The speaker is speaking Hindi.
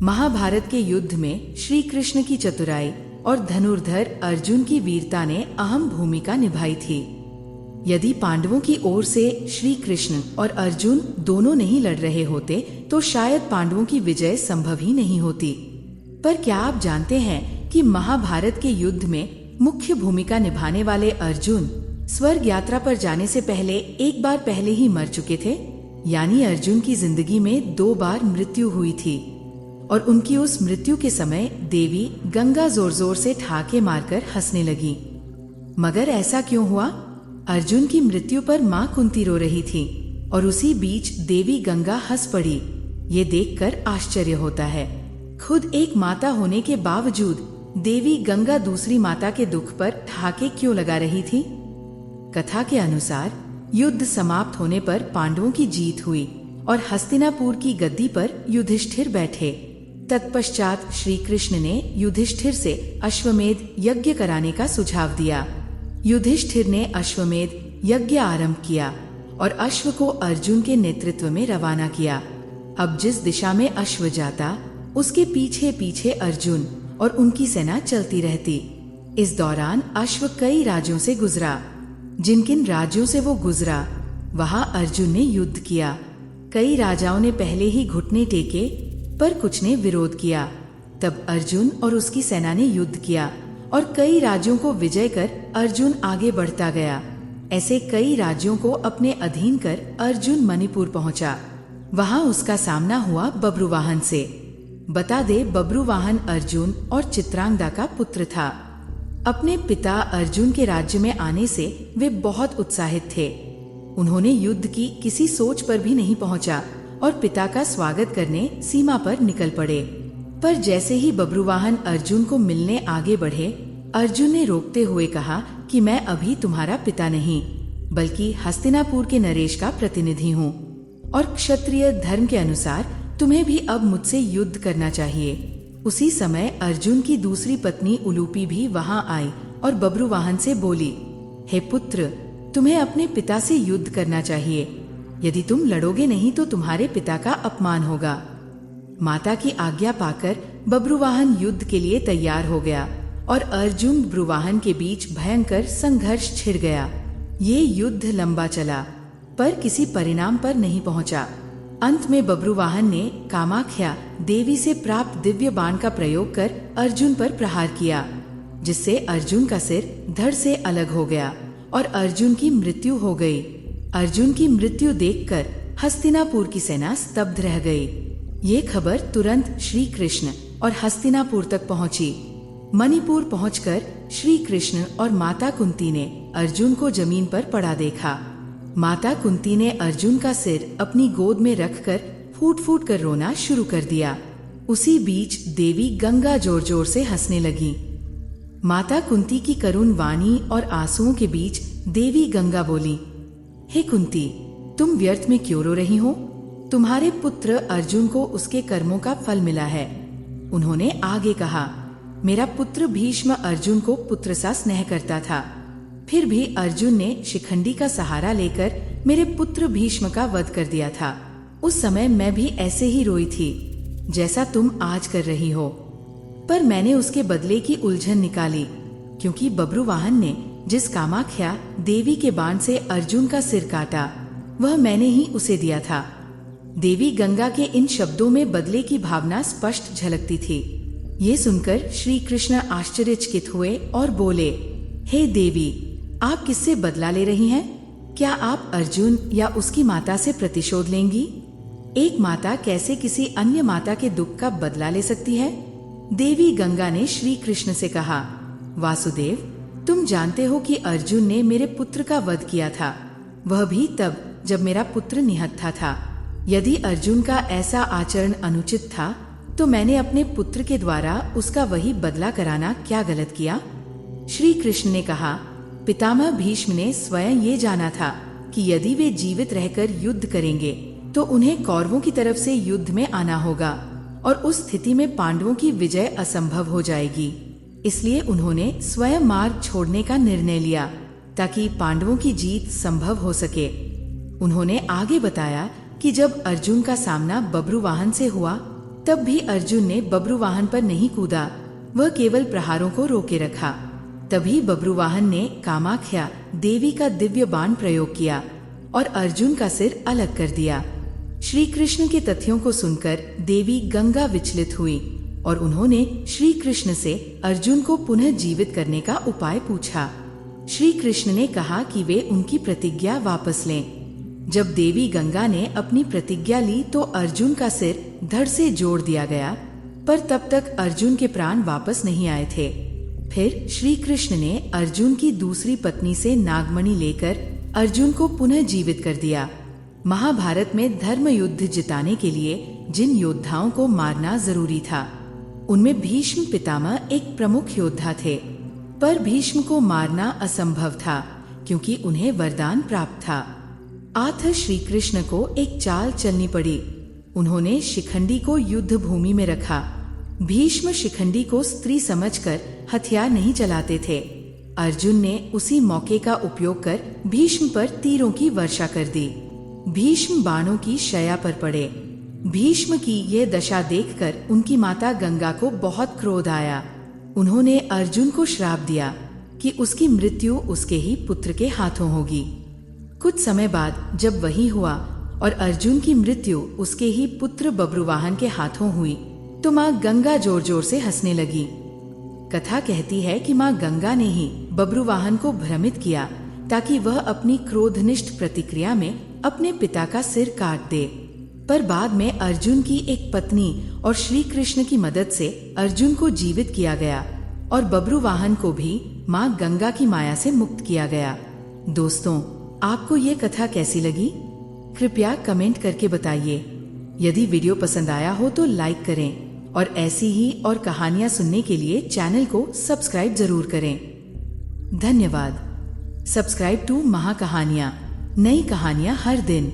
महाभारत के युद्ध में श्री कृष्ण की चतुराई और धनुर्धर अर्जुन की वीरता ने अहम भूमिका निभाई थी। यदि पांडवों की ओर से श्री कृष्ण और अर्जुन दोनों नहीं लड़ रहे होते तो शायद पांडवों की विजय संभव ही नहीं होती। पर क्या आप जानते हैं कि महाभारत के युद्ध में मुख्य भूमिका निभाने वाले अर्जुन स्वर्ग यात्रा पर जाने से पहले एक बार पहले ही मर चुके थे। यानी अर्जुन की जिंदगी में 2 बार मृत्यु हुई थी और उनकी उस मृत्यु के समय देवी गंगा जोर जोर से ठाके मारकर हंसने लगी। मगर ऐसा क्यों हुआ? अर्जुन की मृत्यु पर माँ कुंती रो रही थी और उसी बीच देवी गंगा हंस पड़ी। ये देखकर आश्चर्य होता है। खुद एक माता होने के बावजूद देवी गंगा दूसरी माता के दुख पर ठाके क्यों लगा रही थी? कथा के अनुसार युद्ध समाप्त होने पर पांडवों की जीत हुई और हस्तिनापुर की गद्दी पर युधिष्ठिर बैठे। तत्पश्चात श्री कृष्ण ने युधिष्ठिर से अश्वमेध यज्ञ कराने का सुझाव दिया। युधिष्ठिर ने अश्वमेध यज्ञ आरंभ किया और अश्व को अर्जुन के नेतृत्व में रवाना किया। अब जिस दिशा में अश्व जाता उसके पीछे पीछे अर्जुन और उनकी सेना चलती रहती। इस दौरान अश्व कई राज्यों से गुजरा। जिन किन राज्यों से वो गुजरा वहां अर्जुन ने युद्ध किया। कई राजाओं ने पहले ही घुटने टेके पर कुछ ने विरोध किया। तब अर्जुन और उसकी सेना ने युद्ध किया और कई राज्यों को विजय कर अर्जुन आगे बढ़ता गया। ऐसे कई राज्यों को अपने अधीन कर अर्जुन मणिपुर पहुंचा। वहां उसका सामना हुआ बब्रुवाहन से। बता दे, बब्रुवाहन अर्जुन और चित्रांगदा का पुत्र था। अपने पिता अर्जुन के राज्य में आने से वे बहुत उत्साहित थे। उन्होंने युद्ध की किसी सोच पर भी नहीं पहुंचा और पिता का स्वागत करने सीमा पर निकल पड़े। पर जैसे ही बब्रुवाहन अर्जुन को मिलने आगे बढ़े, अर्जुन ने रोकते हुए कहा कि मैं अभी तुम्हारा पिता नहीं बल्कि हस्तिनापुर के नरेश का प्रतिनिधि हूँ और क्षत्रिय धर्म के अनुसार तुम्हें भी अब मुझसे युद्ध करना चाहिए। उसी समय अर्जुन की दूसरी पत्नी उलूपी भी वहां आई और बब्रुवाहन से बोली, हे पुत्र, तुम्हें अपने पिता से युद्ध करना चाहिए। यदि तुम लड़ोगे नहीं तो तुम्हारे पिता का अपमान होगा। माता की आज्ञा पाकर बब्रुवाहन युद्ध के लिए तैयार हो गया और अर्जुन बब्रुवाहन के बीच भयंकर संघर्ष छिड़ गया। ये युद्ध लंबा चला पर किसी परिणाम पर नहीं पहुंचा। अंत में बब्रुवाहन ने कामाख्या देवी से प्राप्त दिव्य बाण का प्रयोग कर अर्जुन पर प्रहार किया, जिससे अर्जुन का सिर धड़ से अलग हो गया और अर्जुन की मृत्यु हो गई। अर्जुन की मृत्यु देखकर हस्तिनापुर की सेना स्तब्ध रह गई। ये खबर तुरंत श्री कृष्ण और हस्तिनापुर तक पहुंची। मणिपुर पहुंचकर श्री कृष्ण और माता कुंती ने अर्जुन को जमीन पर पड़ा देखा। माता कुंती ने अर्जुन का सिर अपनी गोद में रखकर फूट फूट कर रोना शुरू कर दिया। उसी बीच देवी गंगा जोर जोर से हंसने लगी। माता कुंती की करुण वाणी और आंसुओं के बीच देवी गंगा बोली, हे कुंती, तुम व्यर्थ में क्यों रो रही हो? तुम्हारे पुत्र अर्जुन को उसके कर्मों का फल मिला है। उन्होंने आगे कहा, मेरा पुत्र भीष्म अर्जुन को पुत्र सा स्नेह करता था, फिर भी अर्जुन ने शिखंडी का सहारा लेकर मेरे पुत्र भीष्म का वध कर दिया था। उस समय मैं भी ऐसे ही रोई थी जैसा तुम आज कर रही हो, पर मैंने उसके बदले की उलझन निकाली, क्योंकि बब्रुवाहन ने जिस कामाख्या देवी के बाण से अर्जुन का सिर काटा वह मैंने ही उसे दिया था। देवी गंगा के इन शब्दों में बदले की भावना स्पष्ट झलकती थी। ये सुनकर श्री कृष्ण आश्चर्यचकित हुए और बोले, हे देवी, आप किससे बदला ले रही हैं? क्या आप अर्जुन या उसकी माता से प्रतिशोध लेंगी? एक माता कैसे किसी अन्य माता के दुख का बदला ले सकती है? देवी गंगा ने श्री कृष्ण से कहा, वासुदेव, तुम जानते हो कि अर्जुन ने मेरे पुत्र का वध किया था, वह भी तब जब मेरा पुत्र निहत्था था। यदि अर्जुन का ऐसा आचरण अनुचित था तो मैंने अपने पुत्र के द्वारा उसका वही बदला कराना क्या गलत किया? श्री कृष्ण ने कहा, पितामह भीष्म ने स्वयं ये जाना था कि यदि वे जीवित रहकर युद्ध करेंगे तो उन्हें कौरवों की तरफ से युद्ध में आना होगा और उस स्थिति में पांडवों की विजय असंभव हो जाएगी। इसलिए उन्होंने स्वयं मार्ग छोड़ने का निर्णय लिया ताकि पांडवों की जीत संभव हो सके। उन्होंने आगे बताया कि जब अर्जुन का सामना बब्रुवाहन से हुआ तब भी अर्जुन ने बब्रुवाहन पर नहीं कूदा, वह केवल प्रहारों को रोके रखा। तभी बब्रुवाहन ने कामाख्या देवी का दिव्य बाण प्रयोग किया और अर्जुन का सिर अलग कर दिया। श्री कृष्ण के तथ्यों को सुनकर देवी गंगा विचलित हुई और उन्होंने श्री कृष्ण से अर्जुन को पुनः जीवित करने का उपाय पूछा। श्री कृष्ण ने कहा कि वे उनकी प्रतिज्ञा वापस लें। जब देवी गंगा ने अपनी प्रतिज्ञा ली तो अर्जुन का सिर धड़ से जोड़ दिया गया, पर तब तक अर्जुन के प्राण वापस नहीं आए थे। फिर श्री कृष्ण ने अर्जुन की दूसरी पत्नी से नागमणि लेकर अर्जुन को पुनः जीवित कर दिया। महाभारत में धर्म युद्ध जिताने के लिए जिन योद्धाओं को मारना जरूरी था, उनमें भीष्म पितामह एक प्रमुख योद्धा थे। पर भीष्म को मारना असंभव था क्योंकि उन्हें वरदान प्राप्त था। अतः श्री कृष्ण को एक चाल चलनी पड़ी। उन्होंने शिखंडी को युद्ध भूमि में रखा। भीष्म शिखंडी को स्त्री समझकर हथियार नहीं चलाते थे। अर्जुन ने उसी मौके का उपयोग कर भीष्म पर तीरों की वर्षा कर दी। भीष्म बाणों की शया पर पड़े। भीष्म की यह दशा देखकर उनकी माता गंगा को बहुत क्रोध आया। उन्होंने अर्जुन को श्राप दिया कि उसकी मृत्यु उसके ही पुत्र के हाथों होगी। कुछ समय बाद जब वही हुआ और अर्जुन की मृत्यु उसके ही पुत्र बब्रुवाहन के हाथों हुई तो माँ गंगा जोर जोर से हंसने लगी। कथा कहती है कि माँ गंगा ने ही बब्रुवाहन को भ्रमित किया ताकि वह अपनी क्रोधनिष्ठ प्रतिक्रिया में अपने पिता का सिर काट दे। पर बाद में अर्जुन की एक पत्नी और श्री कृष्ण की मदद से अर्जुन को जीवित किया गया और बब्रुवाहन को भी माँ गंगा की माया से मुक्त किया गया। दोस्तों, आपको ये कथा कैसी लगी? कृपया कमेंट करके बताइए। यदि वीडियो पसंद आया हो तो लाइक करें और ऐसी ही और कहानियाँ सुनने के लिए चैनल को सब्सक्राइब जरूर करें। धन्यवाद। सब्सक्राइब टू महाकहानियाँ, नई कहानियाँ हर दिन।